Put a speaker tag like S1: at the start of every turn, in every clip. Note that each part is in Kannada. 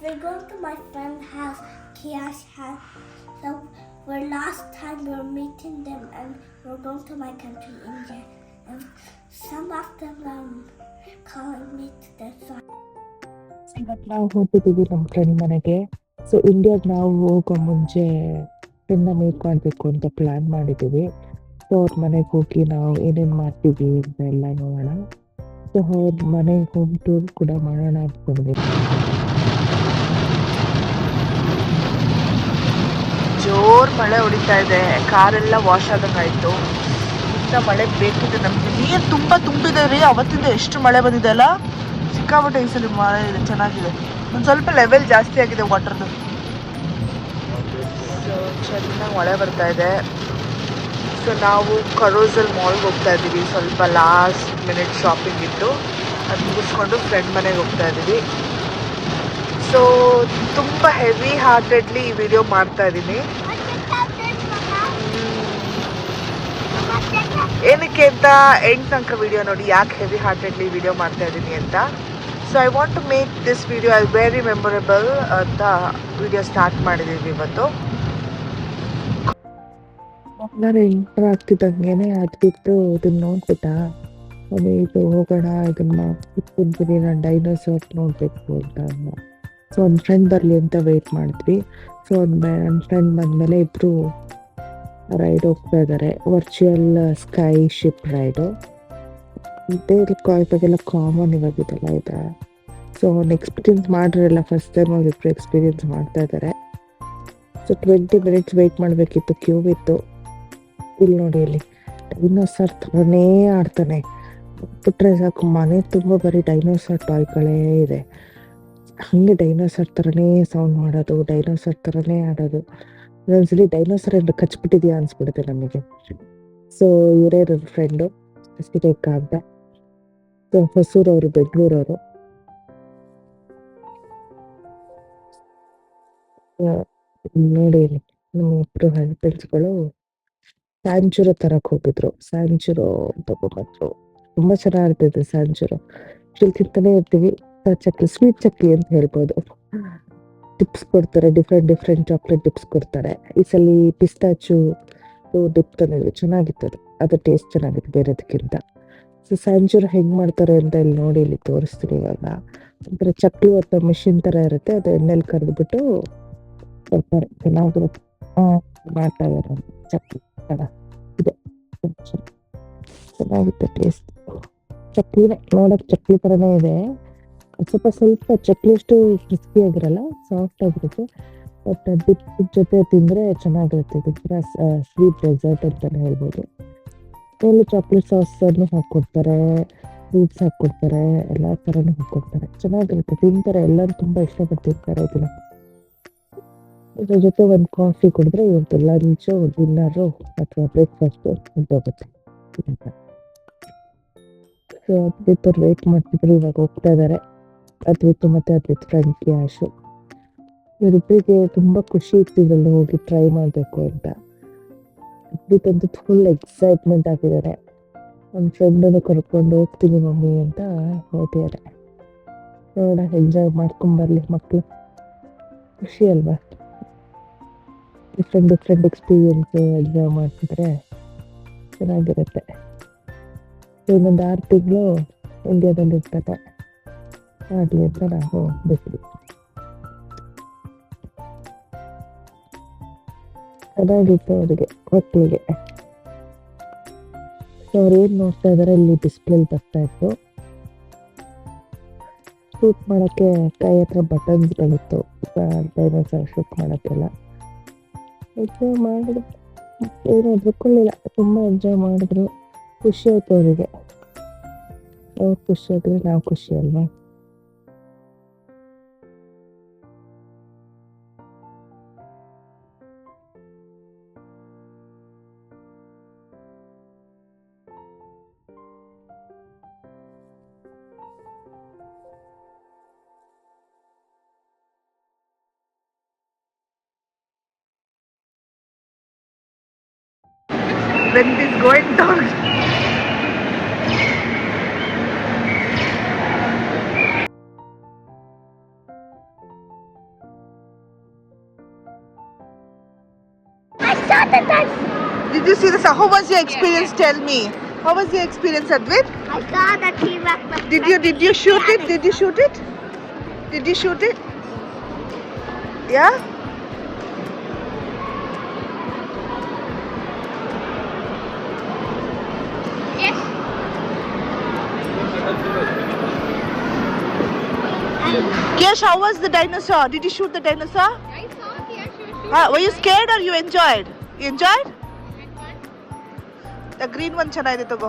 S1: we're going to my friend's house, Kia's house. So for last time we're meeting them and we're going to my country, India. And some of them calling me to the side.
S2: ಇವತ್ತು ನಾವು ಹೋಗ್ತಿದ್ದೀವಿ ನಮ್ಮ ಫ್ರೆಂಡ್ ಮನೆಗೆ. ಸೊ ಇಂಡಿಯಾಗೆ ನಾವು ಹೋಗೋ ಮುಂಚೆ ಫ್ರೆಂಡ್ನ ಮೀಟ್ ಮಾಡಬೇಕು ಅಂತ ಪ್ಲ್ಯಾನ್ ಮಾಡಿದ್ದೀವಿ. ಸೊ ಅವ್ರ ಮನೆಗೆ ಹೋಗಿ ನಾವು ಏನೇನು ಮಾಡ್ತೀವಿ ಅಂತ ಎಲ್ಲ ನೋಡೋಣ. ಸೊ ಅವ್ರ ಮನೆಗೆ ಹೋಮ್ ಟೂರ್ ಕೂಡ ಮಾಡೋಣ ಅಂದ್ಕೊಂಡಿದ್ದೀವಿ.
S3: ಜೋರ್ ಮಳೆ ಹೊಡಿತಾ ಇದೆ, ಕಾರೆಲ್ಲ ವಾಶ್ ಆದಂಗಾಯ್ತು. ಇಂಥ ಮಳೆ ಬೇಕಿದೆ ನಮಗೆ. ನೀರು ತುಂಬ ತುಂಬಿದೆ ರೀ, ಅವತ್ತಿಂದ ಎಷ್ಟು ಮಳೆ ಬಂದಿದೆ ಅಲ್ಲ. ಸಿಕ್ಕಾಪಟ್ಟೆ ಈ ಸಲ ಮಳೆ ಇದೆ, ಚೆನ್ನಾಗಿದೆ. ಒಂದು ಸ್ವಲ್ಪ ಲೆವೆಲ್ ಜಾಸ್ತಿ ಆಗಿದೆ ವಾಟರ್ದು. ಸೊ ಚೆನ್ನಾಗಿ ಮಳೆ ಬರ್ತಾ ಇದೆ. ಸೊ ನಾವು ಕರೋಸಲ್ ಮಾಲ್ಗೆ ಹೋಗ್ತಾ ಇದ್ದೀವಿ. ಸ್ವಲ್ಪ ಲಾಸ್ಟ್ ಮಿನಿಟ್ ಶಾಪಿಂಗ್ ಇತ್ತು, ಅದು ಮುಗಿಸ್ಕೊಂಡು ಫ್ರೆಂಡ್ ಮನೆಗೆ ಹೋಗ್ತಾ ಇದ್ದೀವಿ. ಸೊ ತುಂಬ ಹೆವಿ ಹಾರ್ಟೆಡ್ಲಿ ಈ ವಿಡಿಯೋ ಮಾಡ್ತಾ ಇದ್ದೀನಿ. ಏನಕ್ಕೆ ಅಂತ ಎಂಡ್ ತನಕ ವಿಡಿಯೋ ನೋಡಿ, ಯಾಕೆ ಹೆವಿ ಹಾರ್ಟೆಡ್ಲಿ ವಿಡಿಯೋ ಮಾಡ್ತಾ ಇದ್ದೀನಿ ಅಂತ. So I want to make this video I very memorable ಅಂತ ವಿಡಿಯೋ ಸ್ಟಾರ್ಟ್ ಮಾಡಿದ್ದೀವಿ ಇವತ್ತು.
S2: ನಾನು ಎಂಟರ್ ಆಗ್ತಿದ್ದಂಗೆ ಅದ್ಬಿಟ್ಟು ಇದನ್ನ ನೋಡ್ಬಿಟ್ಟ, ಇದು ಹೋಗೋಣ ಇದನ್ನ ಕುತ್ಕೊಂತೀನಿ, ನಾನು ಡೈನೋಸಾರ್ ನೋಡಬೇಕು ಅಂತ. ಸೊ ಒಂದು ಫ್ರೆಂಡ್ ಬರಲಿ ಅಂತ ವೆಯ್ಟ್ ಮಾಡಿದ್ವಿ. ಸೊ ನನ್ನ ಫ್ರೆಂಡ್ ಬಂದಮೇಲೆ ಇಬ್ಬರು ರೈಡ್ ಹೋಗ್ತಾ ಇದ್ದಾರೆ, ವರ್ಚುವಲ್ ಸ್ಕೈ ಶಿಪ್ ರೈಡು. ಇವಾಗೆಲ್ಲ ಕಾಮನ್ ಇವಾಗಿದೆಲ್ಲ ಇದೆ. ಸೊ ಒಂದು ಎಕ್ಸ್ಪೀರಿಯನ್ಸ್ ಮಾಡಿರಲ್ಲ, ಫಸ್ಟ್ ಟೈಮ್ ಅವ್ರಿಬ್ರು ಎಕ್ಸ್ಪೀರಿಯನ್ಸ್ ಮಾಡ್ತಾ ಇದ್ದಾರೆ. ಸೊ 20 ಮಿನಿಟ್ಸ್ ವೆಯ್ಟ್ ಮಾಡಬೇಕಿತ್ತು, ಕ್ಯೂ ಇತ್ತು. ಇಲ್ಲಿ ನೋಡಿ, ಇಲ್ಲಿ ಡೈನೋಸಾರ್ ಥರನೇ ಆಡ್ತಾನೆ. ಬಿಟ್ರೆ ಸಾಕು, ಮನೆ ತುಂಬ ಬರೀ ಡೈನೋಸಾರ್ ಟಾಯ್ಗಳೇ ಇದೆ. ಹಾಗೆ ಡೈನೋಸಾರ್ ಥರನೇ ಸೌಂಡ್ ಮಾಡೋದು, ಡೈನೋಸಾರ್ ಥರನೇ ಆಡೋದು. ಒಂದೊಂದ್ಸಲಿ ಡೈನೋಸಾರ್ ಏನಾದ್ರು ಕಚ್ಬಿಟ್ಟಿದ್ಯಾ ಅನ್ಸ್ಬಿಡುತ್ತೆ ನಮಗೆ. ಸೊ ಇವರೇ ನನ್ನ ಫ್ರೆಂಡು ರೇಖಾ ಅಂತ. ಸೊ ಹೊಸೂರವರು, ಬೆಂಗಳೂರವರು. ನೋಡಿ, ನಮ್ಮ ಇಬ್ಬರು ಹಸ್ಬೆಂಡ್ಸ್ಗಳು ಸ್ಯಾಂಚುರೋ ತರಕ್ಕೆ ಹೋಗಿದ್ರು. ಸ್ಯಾಂಚುರೋ ತಗೊಂಡ್ಬಂದ್ರು, ತುಂಬ ಚೆನ್ನಾಗಿರ್ತೈತೆ ಸ್ಯಾಂಚುರೋ. ಇಲ್ಲಿ ತಿಂತಾನೆ ಇರ್ತೀವಿ. ಚಕ್ಲಿ, ಸ್ವೀಟ್ ಚಕ್ಲಿ ಅಂತ ಹೇಳ್ಬೋದು. ಟಿಪ್ಸ್ ಕೊಡ್ತಾರೆ, ಡಿಫ್ರೆಂಟ್ ಚಾಕ್ಲೇಟ್ ಟಿಪ್ಸ್ ಕೊಡ್ತಾರೆ. ಈ ಸಲ ಪಿಸ್ತಾಚು ಡಿಪ್ ತಂದಿದ್ವಿ, ಚೆನ್ನಾಗಿತ್ತು ಅದು ಟೇಸ್ಟ್ ಚೆನ್ನಾಗಿತ್ತು ಬೇರೆದಕ್ಕಿಂತ. ಸೊ ಸ್ಯಾಂಚುರೋ ಹೆಂಗೆ ಮಾಡ್ತಾರೆ ಅಂತ ಇಲ್ಲಿ ನೋಡಿ, ಇಲ್ಲಿ ತೋರಿಸ್ತೀನಿ ಇವಾಗ. ಒಂಥರ ಚಕ್ಲಿ ಅಥವಾ ಮಿಷಿನ್ ಥರ ಇರುತ್ತೆ, ಅದು ಎಣ್ಣೆಲಿ ಕರೆದ್ಬಿಟ್ಟು ಕೊಡ್ತಾರೆ, ಚೆನ್ನಾಗಿರುತ್ತೆ. ಮಾಡ್ತಾ ಇದ್ದಾರೆ ಚಕ್ಲಿ ಥರ ಇದೆ, ಚೆನ್ನಾಗಿತ್ತು ಟೇಸ್ಟ್. ಚಕ್ಲಿನೇ ನೋಡೋಕೆ ಚಕ್ಲಿ ಥರನೇ ಇದೆ. ಸ್ವಲ್ಪ ಚಕ್ಲಿ ಅಷ್ಟು ಕ್ರಿಸ್ಪಿ ಆಗಿರಲ್ಲ, ಸಾಫ್ಟ್ ಆಗಿರುತ್ತೆ. ಬಟ್ ಡಿಪ್ ಜೊತೆ ತಿಂದರೆ ಚೆನ್ನಾಗಿರುತ್ತೆ. ಇದು ಪೂರ ಸ್ವೀಟ್ ಡೆಸರ್ಟ್ ಅಂತಲೇ ಹೇಳ್ಬೋದು. ಇಲ್ಲಿ ಚಾಕ್ಲೇಟ್ ಸಾಸನ್ನು ಹಾಕ್ಕೊಡ್ತಾರೆ, ಫ್ರೂಟ್ಸ್ ಹಾಕ್ಕೊಡ್ತಾರೆ, ಎಲ್ಲ ಥರನೂ ಹಾಕ್ಕೊಡ್ತಾರೆ. ಚೆನ್ನಾಗಿರುತ್ತೆ, ತಿಂತಾರೆ, ಎಲ್ಲರೂ ತುಂಬ ಇಷ್ಟಪಟ್ಟು ತಿಂತಾರೆ ಇದನ್ನು. ಇದ್ರ ಜೊತೆ ಒಂದು ಕಾಫಿ ಕುಡಿದ್ರೆ ಇವತ್ತು ಲಂಚು, ಡಿನ್ನರು ಅಥವಾ ಬ್ರೇಕ್ಫಾಸ್ಟು ಮುಗ್ದೋಗುತ್ತೆ. ಸೊ ಅದ್ವಿತ್ತು ವೇಟ್ ಮಾಡ್ತಿದ್ರು, ಇವಾಗ ಹೋಗ್ತಾ ಇದ್ದಾರೆ. ಅದ್ವಿತ್ತು ಮತ್ತು ಅದ್ವಿತ್ ಫ್ರೆಂಡ್ ಕ್ಯಾಶು. ಇವರಿಬ್ಬರಿಗೆ ತುಂಬ ಖುಷಿ ಇತ್ತು ಇದ್ರಲ್ಲಿ ಹೋಗಿ ಟ್ರೈ ಮಾಡಬೇಕು ಅಂತ. ಅದ್ವಿತ್ ಅಂತೂ ಫುಲ್ ಎಕ್ಸೈಟ್ಮೆಂಟ್ ಆಗಿದ್ದಾರೆ. ನನ್ನ ಫ್ರೆಂಡನ್ನು ಕರ್ಕೊಂಡು ಹೋಗ್ತೀನಿ ಮಮ್ಮಿ ಅಂತ ಹೋಗ್ತಿದ್ದಾರೆ. ನೋಡ, ಎಂಜಾಯ್ ಮಾಡ್ಕೊಂಬರ್ಲಿ ಮಕ್ಕಳು, ಖುಷಿ ಅಲ್ವಾ? ಡಿಫ್ರೆಂಟ್ ಎಕ್ಸ್ಪೀರಿಯನ್ಸ್ ಎಂಜಾಯ್ ಮಾಡ್ತಿದ್ರೆ ಚೆನ್ನಾಗಿರುತ್ತೆ. ಇನ್ನೊಂದು 6 ತಿಂಗಳು ಇಂಡಿಯಾದಲ್ಲಿ ಇರ್ತಾರೆ, ಆಗಲಿ ಅಂತ ನಾವು ಬಿಟ್ವಿ. ಅದಾಗಿತ್ತು ಅವರಿಗೆ, ಮಕ್ಕಳಿಗೆ. ಸೊ ಅವ್ರು ಏನು ನೋಡ್ತಾ ಇದ್ದಾರೆ, ಇಲ್ಲಿ ಡಿಸ್ಪ್ಲೇಲಿ ಬರ್ತಾ ಇತ್ತು. ಶೂಟ್ ಮಾಡೋಕ್ಕೆ ಕೈ ಹತ್ರ ಬಟನ್ಸ್ಗಳಿತ್ತು, ಡೈನೋಸಾರ್ ಶೂಟ್ ಮಾಡೋಕ್ಕೆಲ್ಲ. ಎಂಜಾಯ್ ಮಾಡಿದ್ರು, ಏನು ಹೆದರ್ಕೊಳ್ಳಿಲ್ಲ, ತುಂಬ ಎಂಜಾಯ್ ಮಾಡಿದ್ರು. ಖುಷಿ ಆಯ್ತು ಅವರಿಗೆ. ಅವ್ರು ಖುಷಿ ಆದರೆ ನಾವು ಖುಷಿ ಅಲ್ವಾ?
S3: When it is going down. Did you see this? How was your experience? Tell me. How was your experience, Advait?
S1: I saw the T-Rex.
S3: Did you shoot it? Did you shoot it? Did you shoot it? Yeah?
S1: Yes.
S3: Yash, how was the dinosaur? Did you shoot the dinosaur?
S1: I saw the
S3: Were you scared or you enjoyed? You enjoyed? The green one ಚೆನ್ನಾಗಿದೆ ತಗೋ.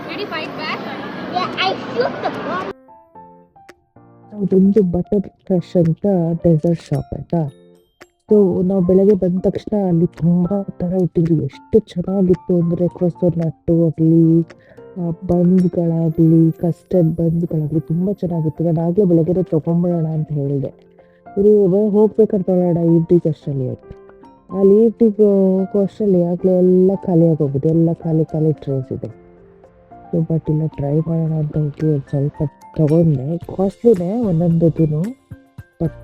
S1: Did he fight back? Yeah, I shoot the bomb.
S2: ಅದೊಂದು ಬಟರ್ ಫ್ರೆಶ್ ಅಂತ ಡೆಸರ್ಟ್ ಶಾಪ್ ಆಯ್ತಾ. ಸೊ ನಾವು ಬೆಳಗ್ಗೆ ಬಂದ ತಕ್ಷಣ ಅಲ್ಲಿ ತುಂಬ ಥರ ಇಟ್ಟಿದ್ರು. ಎಷ್ಟು ಚೆನ್ನಾಗಿತ್ತು ಅಂದರೆ ಕ್ರೋಸೋನಟ್ಟು ಆಗಲಿ, ಬನ್ಸ್ಗಳಾಗಲಿ, ಕಸ್ಟರ್ಡ್ ಬನ್ಸ್ಗಳಾಗಲಿ ತುಂಬ ಚೆನ್ನಾಗಿತ್ತು. ನಾನು ಆಗಲೇ ಬೆಳಗ್ಗೆ ತೊಗೊಂಬಿಡೋಣ ಅಂತ ಹೇಳಿದೆ. ಇವರು ಹೋಗ್ಬೇಕಾದ್ರೆ ತೊಗೊಳ್ಳೋಣ ಈವ್ನಿಂಗ್ ಅಷ್ಟರಲ್ಲಿ ಅಂತ. ಅಲ್ಲಿ ಈವ್ನಿಂಗ್ ಹೋಗೋ ಅಷ್ಟರಲ್ಲಿ ಆಗಲೇ ಎಲ್ಲ ಖಾಲಿ ಆಗೋಗಿದೆ. ಎಲ್ಲ ಖಾಲಿ ಟ್ರೇಸ್ ಇದೆ. ಸೊ ಬಟ್ ಇಲ್ಲ ಟ್ರೈ ಮಾಡೋಣ ಅಂತ ಹೋಗಿ ಒಂದು ಸ್ವಲ್ಪ ತೊಗೊಂಡೆ. ಕಾಸ್ಟ್ಲಿನೇ ಒಂದೊಂದು, ಬಟ್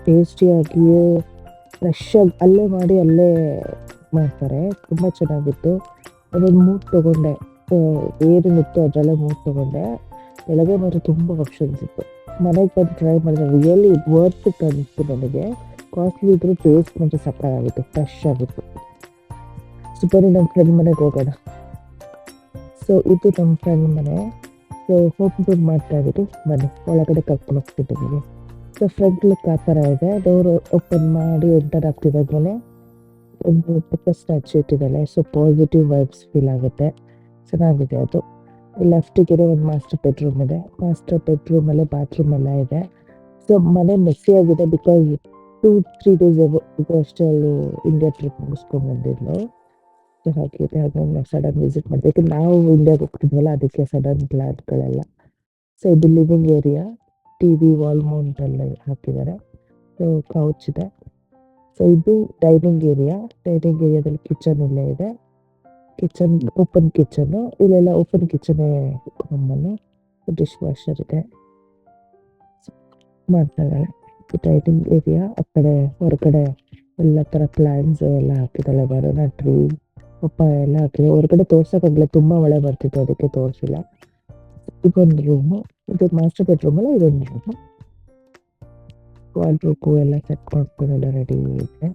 S2: ಟೇಸ್ಟಿಯಾಗಿ ಫ್ರೆಶ್ಶಾಗಿ ಅಲ್ಲೇ ಮಾಡಿ ಅಲ್ಲೇ ಮಾಡ್ತಾರೆ. ತುಂಬ ಚೆನ್ನಾಗಿತ್ತು. ಅದೊಂದು 3 ತೊಗೊಂಡೆ. ಏನೇನಿತ್ತು ಅದರಲ್ಲೇ 3 ತೊಗೊಂಡೆ. ಬೆಳಗ್ಗೆ ಮಾತ್ರ ತುಂಬ ಆಪ್ಷನ್ಸ್ ಇತ್ತು. ಮನೆಗೆ ಬಂದು ಟ್ರೈ ಮಾಡಿದ್ರೆ ರಿಯಲಿ ವರ್ತ್ ಇಟ್ ಅನ್ನಿಸ್ತು ನನಗೆ. ಕಾಸ್ಟ್ಲಿ ಇದ್ರೂ ಟೇಸ್ಟ್ ಮಾತ್ರ ಸಕ್ಕತ್ತಾಗಿತ್ತು, ಫ್ರೆಶ್ ಆಗಿತ್ತು. ಸೊ ಬನ್ನಿ ನಮ್ಮ ಫ್ರೆಂಡ್ ಮನೆಗೆ ಹೋಗೋಣ. ಸೊ ಇದು ನಮ್ಮ ಫ್ರೆಂಡ್ ಮನೆ. ಸೊ ಹೋಮ್ ಟೂರ್ ಮಾಡ್ತಾ ಇದ್ದೀವಿ. ಬನ್ನಿ ಒಳಗಡೆ ಕರ್ಕೊಂಡು ಹೋಗ್ತಿದ್ದೀವಿ. ಸೊ ಫ್ರಂಟ್ ಲುಕ್ ಆ ಥರ ಇದೆ. ಡೋರ್ ಓಪನ್ ಮಾಡಿ ಎಂಟರ್ ಆಗ್ತಿದ್ದಾಗಲೇ ಒಂದು ಪುಟ್ಟ ಸ್ಟ್ಯಾಚು ಇಟ್ಟಿದ್ದಾಳೆ. ಸೊ ಪಾಸಿಟಿವ್ ವೈಬ್ಸ್ ಫೀಲ್ ಆಗುತ್ತೆ. ಚೆನ್ನಾಗಿದೆ ಅದು. ಲೆಫ್ಟಿಗೆ ಒಂದು ಮಾಸ್ಟರ್ ಬೆಡ್ರೂಮ್ ಇದೆ. ಮಾಸ್ಟರ್ ಬೆಡ್ರೂಮಲ್ಲೇ ಬಾತ್ರೂಮ್ ಎಲ್ಲ ಇದೆ. ಸೊ ಮನೆ ಮೆಸ್ಸಿ ಆಗಿದೆ. ಬಿಕಾಸ್ 2-3 ಡೇಸ್ ಅಷ್ಟೇ ಅಲ್ಲಿ ಇಂಡಿಯಾ ಟ್ರಿಪ್ ಮುಗಿಸ್ಕೊಂಡು ಬಂದಿದ್ಲು. ಸೊ ಹಾಗಿದೆ. ಹಾಗಾಗಿ ಸಡನ್ ವಿಸಿಟ್ ಮಾಡಿದೆ. ಯಾಕಂದ್ರೆ ನಾವು ಇಂಡಿಯಾಗೆ ಹೋಗ್ತಿದ್ವಲ್ಲ, ಅದಕ್ಕೆ ಸಡನ್ ಪ್ಲ್ಯಾನ್ಗಳೆಲ್ಲ. ಸೊ ಇದು living area. TV wall Mount ಎಲ್ಲ ಹಾಕಿದ್ದಾರೆ. ಸೊ ಕೌಚ್ ಇದೆ. ಸೊ ಇದು ಡೈನಿಂಗ್ ಏರಿಯಾ. ಡೈನಿಂಗ್ ಏರಿಯಾದಲ್ಲಿ ಕಿಚನ್ ಇಲ್ಲೇ ಇದೆ. Kitchen open kitchen. ಇಲ್ಲೆಲ್ಲ ಓಪನ್ ಕಿಚನೇ ನಮ್ಮನ್ನು. ಡಿಶ್ ವಾಷರ್ ಇದೆ. ಮಾಡ್ತಾ ಇದ್ದಾಳೆ. ಡೈನಿಂಗ್ ಏರಿಯಾ ಆ ಕಡೆ ಹೊರಗಡೆ ಎಲ್ಲ ಥರ ಪ್ಲ್ಯಾಂಟ್ಸ್ ಎಲ್ಲ ಹಾಕಿದ್ದಾಳೆ. ಬರೋಣ ಟ್ರೀ, ಪಪ್ಪಾಯ ಎಲ್ಲ ಹಾಕಿದೆ. ಹೊರಗಡೆ ತೋರ್ಸೋಕ್ಕಾಗಲ್ಲ, ತುಂಬ ಮಳೆ ಬರ್ತಿತ್ತು, ಅದಕ್ಕೆ ತೋರಿಸಿಲ್ಲ. ಇದೊಂದು ರೂಮು. ಇದು ಮಾಸ್ಟರ್ ಬೆಡ್ರೂಮಲ್ಲ, ಇದೊಂದು ರೂಮು. ವಾಲ್ಡ್ರೋಬು ಎಲ್ಲ ಸೆಟ್ ಮಾಡ್ಕೊಂಡೆಲ್ಲ ರೆಡಿ ಇದೆ.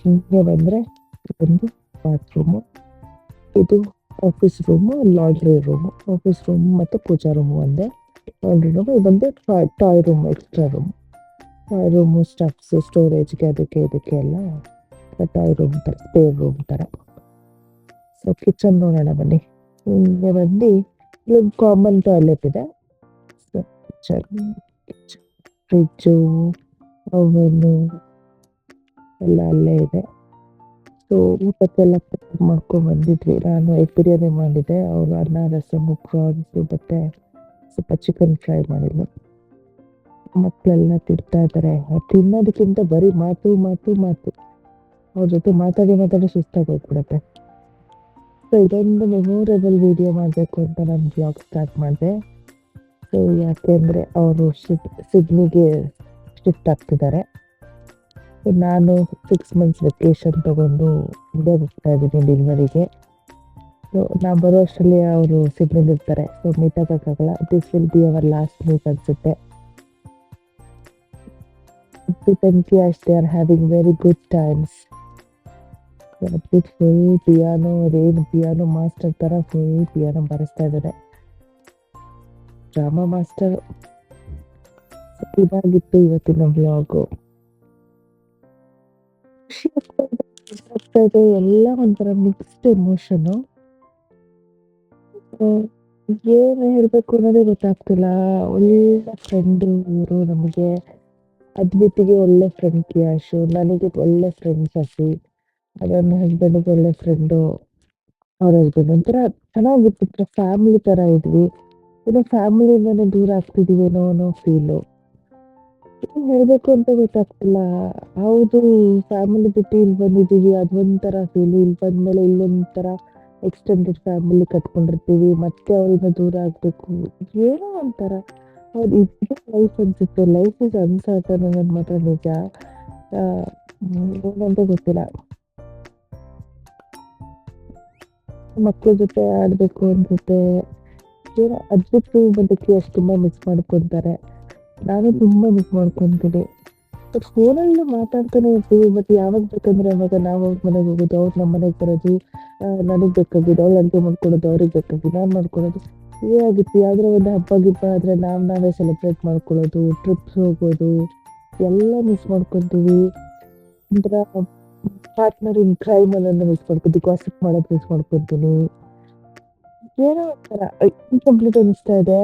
S2: ಹೀಗೆ ಬಂದರೆ ಇದೊಂದು ಬಾತ್ರೂಮು. ಇದು office room, laundry room. Office room ಮತ್ತು ಪೂಜಾ ರೂಮು ಒಂದೇ. Laundry room. ಇದೊಂದು toy room, extra room. Toy room, stuffs, ಸ್ಟೋರೇಜ್ಗೆ ಅದಕ್ಕೆ ಇದಕ್ಕೆ ಎಲ್ಲ ಟಾಯ್ ರೂಮ್ ಥರ, ಸ್ಪೇರ್ ರೂಮ್ ಥರ. ಸೊ ಕಿಚನ್ ನೋಡೋಣ ಬನ್ನಿ. ಹಿಂಗೆ ಬಂದು ಇಲ್ಲೊಂದು ಕಾಮನ್ ಟಾಯ್ಲೆಟ್ ಇದೆ. ಸೊ ಕಿಚನ್, ಫ್ರಿಜ್ಜು, ಓವೆನ್ನು ಎಲ್ಲ ಅಲ್ಲೇ ಇದೆ. ಸೊ ಊಟಕ್ಕೆಲ್ಲ ಮಾಡ್ಕೊಂಡು ಬಂದಿದ್ವಿ. ನಾನು ಎಗ್ ಬಿರಿಯಾನಿ ಮಾಡಿದ್ದೆ. ಅವರು ಅನ್ನ, ರಸಮು, ಪ್ರಾನ್ಸು ಮತ್ತು ಸ್ವಲ್ಪ ಚಿಕನ್ ಫ್ರೈ ಮಾಡಿದ್ವಿ. ಮಕ್ಕಳೆಲ್ಲ ತಿಂತಾ ಇದ್ದಾರೆ. ತಿನ್ನೋದಕ್ಕಿಂತ ಬರೀ ಮಾತು ಮಾತು ಮಾತು. ಅವ್ರ ಜೊತೆ ಮಾತಾಡಿ ಸುಸ್ತಾಗಿ ಹೋಗ್ಬಿಡುತ್ತೆ. ಸೊ ಇದೊಂದು ಮೆಮೊರೇಬಲ್ ವಿಡಿಯೋ ಮಾಡಬೇಕು ಅಂತ ನಾನು ಬ್ಲಾಗ್ ಸ್ಟಾರ್ಟ್ ಮಾಡಿದೆ. ಸೊ ಯಾಕೆಂದರೆ ಅವರು ಸಿಡ್ನಿಗೆ ಶಿಫ್ಟ್ ಆಗ್ತಿದ್ದಾರೆ. ಸೊ ನಾನು 6 months ವೆಕೇಷನ್ ತೊಗೊಂಡು ಇಂಡಿಯಾಗೆ ಹೋಗ್ತಾ ಇದ್ದೀನಿ ಡೆಲಿವರಿಗೆ. ಸೊ ನಾನು ಬರೋ ಅಷ್ಟರಲ್ಲಿ ಅವರು ಸಿಡ್ನಿಲಿ ಇರ್ತಾರೆ. ಸೊ ಮೀಟ್ ಆಗೋಕ್ಕಾಗಲ್ಲ. This will be our last meet ಅನಿಸುತ್ತೆ. they are having very good times. Full piano, piano master ಥರ ಫುಲ್ ಪಿಯಾನೋ ಬಾರಿಸ್ತಾ ಇದ್ದಾರೆ. Drama master. ಇದಾಗಿತ್ತು ಇವತ್ತಿನ ಬ್ಲಾಗು. ಖುಷಿ ಆಗ್ತಾ ಇದೆ. ಎಲ್ಲ ಒಂಥರ ಮಿಕ್ಸ್ಡ್ ಎಮೋಷನು. ಏನು ಹೇಳಬೇಕು ಅನ್ನೋದೇ ಗೊತ್ತಾಗ್ತಿಲ್ಲ. ಒಳ್ಳೆ ಫ್ರೆಂಡು ಇವರು ನಮಗೆ. ಅದ್ವಿತಿಗೆ ಒಳ್ಳೆ ಫ್ರೆಂಡ್ ಕಿಯಾಶು, ನನಗೆ ಒಳ್ಳೆ ಫ್ರೆಂಡ್ ಶಶಿ, ನನ್ನ ಹಸ್ಬೆಂಡಿಗೆ ಒಳ್ಳೆ ಫ್ರೆಂಡು ಅವ್ರ ಹಸ್ಬೆಂಡ್. ಒಂಥರ ಚೆನ್ನಾಗಿತ್ತು. ಫ್ಯಾಮಿಲಿ ಥರ ಇದ್ವಿ. ಏನೋ ಫ್ಯಾಮಿಲಿಯಿಂದನೇ ದೂರ ಆಗ್ತಿದ್ದೀವೇನೋ ಅನ್ನೋ ಫೀಲು. ಏನು ಹೇಳಬೇಕು ಅಂತ ಗೊತ್ತಾಗ್ತಿಲ್ಲ. ಹೌದು, ಫ್ಯಾಮಿಲಿ ಬಿಟ್ಟು ಇಲ್ಲಿ ಬಂದಿದ್ದೀವಿ, ಅದೊಂಥರ ಫೀಲು. ಇಲ್ಲಿ ಬಂದಮೇಲೆ ಇಲ್ಲೊಂಥರ ಎಕ್ಸ್ಟೆಂಡೆಡ್ ಫ್ಯಾಮಿಲಿ ಕಟ್ಕೊಂಡಿರ್ತೀವಿ, ಮತ್ತೆ ಅವರಿಂದ ದೂರ ಆಗಬೇಕು. ಏನೋ ಒಂಥರ ಹೌದು, ಇದೇ ಲೈಫ್ ಅನ್ಸುತ್ತೆ. ಲೈಫ್ ಇಸ್ ಅನ್ಸರ್ಟನ್ ಅನ್ನೋದು ಮಾತ್ರ ನಿಜ. ಆ, ಏನಂತ ಗೊತ್ತಿಲ್ಲ. ಮಕ್ಳ ಜೊತೆ ಆಡ್ಬೇಕು ಅನ್ಸುತ್ತೆ. ಏನೋ ಅದ್ಬಿಟ್ಟು ಬಂದಕ್ಕೆ ಅಷ್ಟು ತುಂಬಾ ಮಿಸ್ ಮಾಡ್ಕೊಂತಾರೆ. ನಾನು ತುಂಬಾ ಮಿಸ್ ಮಾಡ್ಕೊಂತೀನಿ. ಬಟ್ ಫೋನಲ್ಲಿ ಮಾತಾಡ್ತಾನೆ ಇರ್ತೀವಿ. ಬಟ್ ಯಾವಾಗ ಬೇಕಂದ್ರೆ ಅವಾಗ ನಾವು ಅವ್ರ ಮನೆಗೆ ಹೋಗೋದು, ಅವ್ರು ನಮ್ಮ ಮನೆಗೆ ಬರೋದು. ನನಗೆ ಬೇಕಾಗಿದ್ದು ಅವ್ಳು ಅಡುಗೆ ಮಾಡ್ಕೊಡೋದು, ಅವ್ರಿಗೆ ಬೇಕಾಗಿದ್ದು ನಾನು ಮಾಡ್ಕೊಡೋದು. ಇದೇ ಆಗಿತ್ತು. ಯಾವ್ದಾರ ಒಂದು ಹಬ್ಬ ಗಿಬ್ಬ ಆದರೆ ನಾವೇ ಸೆಲೆಬ್ರೇಟ್ ಮಾಡ್ಕೊಳ್ಳೋದು, ಟ್ರಿಪ್ಸ್ ಹೋಗೋದು ಎಲ್ಲ ಮಿಸ್ ಮಾಡ್ಕೊತೀವಿ. ಒಂಥರ ಪಾರ್ಟ್ನರ್ ಇನ್ ಕ್ರೈಮ್ ಅನ್ನೋದನ್ನ ಮಿಸ್ ಮಾಡ್ಕೊತೀವಿ, ಗಾಸಿಪ್ ಮಾಡೋದು ಮಿಸ್ ಮಾಡ್ಕೊತೀನಿ. ಏನೋ ಒಂಥರ ಇನ್‌ಕಂಪ್ಲೀಟ್ ಅನಿಸ್ತಾ ಇದೆ.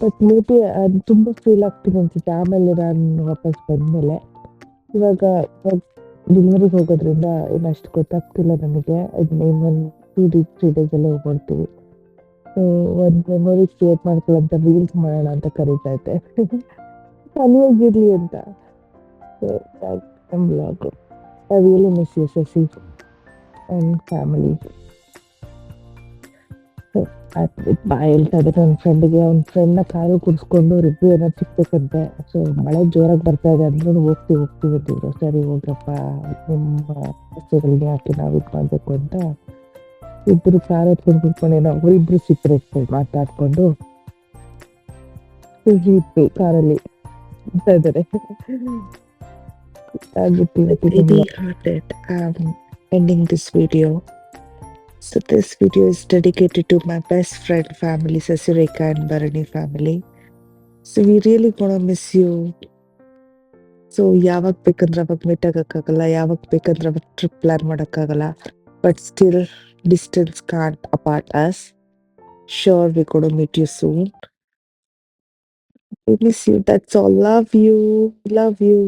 S2: ಬಟ್ ಮೇ ಬಿ ಅದು ತುಂಬ ಫೀಲ್ ಆಗ್ತೀನಿ ಅನ್ಸುತ್ತೆ ಆಮೇಲೆ ನಾನು ವಾಪಸ್ ಬಂದಮೇಲೆ. ಇವಾಗ ಇವಾಗ ಡೆಲಿವರಿಗೆ ಹೋಗೋದ್ರಿಂದ ಏನು ಅಷ್ಟು ಗೊತ್ತಾಗ್ತಿಲ್ಲ ನನಗೆ. ಇನ್ನೊಂದು 2 ಡೇಸ್ 3 ಡೇಸಲ್ಲೇ ಹೋಗ್ಬಿಡ್ತೀವಿ. ಸೊ ಒಂದು ಮೆಮೊರಿ ಕ್ರಿಯೇಟ್ ಮಾಡ್ಕೊಳ್ಳೋಂಥ ರೀಲ್ಸ್ ಮಾಡೋಣ ಅಂತ ಕರೀತಾ ಇದ್ದೆ. ಫನ್ನಿಯಾಗಿರಲಿ ಅಂತ. ಸೊ ನಮ್ಮ vlog. I really miss you Shashi and family. ಬಾ ಹೇಳ್ತಾ ಇದ್ದೆ ನನ್ನ ಫ್ರೆಂಡಿಗೆ. ಅವ್ನ ಫ್ರೆಂಡ್ನ ಕಾರಲ್ಲಿ ಕೂರಿಸ್ಕೊಂಡು ಅವ್ರಿಬ್ರು ಏನೋ ಸಿಗ್ಬೇಕಂತೆ. ಸೊ ಮಳೆ ಜೋರಾಗಿ ಬರ್ತಾ ಇದೆ ಅಂದ್ರೂ ಹೋಗ್ತೀವಿ ಅಂತಿದ್ರು. ಸರಿ ಹೋಗ್ರಪ್ಪ, ನಿಮ್ಮ ರಸ್ತೆಗಳಿಗೆ ಯಾಕೆ ನಾವು ಇದು ಮಾಡಬೇಕು ಅಂತ ಇಬ್ಬರು ಕಾರ್ ಹತ್ಕೊಂಡು ಕೂತ್ಕೊಂಡು ಏನೋ ಅವರಿಬ್ರು ಸಿಕ್ಕರೆ ಮಾತಾಡ್ಕೊಂಡು ಇದ್ವಿ ಕಾರಲ್ಲಿ ಅಂತ ಇದ್ದಾರೆ. Baby hearted, ending this video. So this video is dedicated to my best friend family, Sasireka and Bharani family. So we really gonna miss you. So ಯಾವಾಗ ಬೇಕಂದ್ರೆ ಅವಾಗ ಮೀಟ್ ಆಗಕ್ಕಾಗಲ್ಲ, ಯಾವಾಗ ಬೇಕಂದ್ರೆ ಅವಾಗ ಟ್ರಿಪ್ ಪ್ಲಾನ್ ಮಾಡೋಕ್ಕಾಗಲ್ಲ. But still distance can't apart us. Sure, we're gonna meet you soon. We miss you. That's all. Love you. Love you.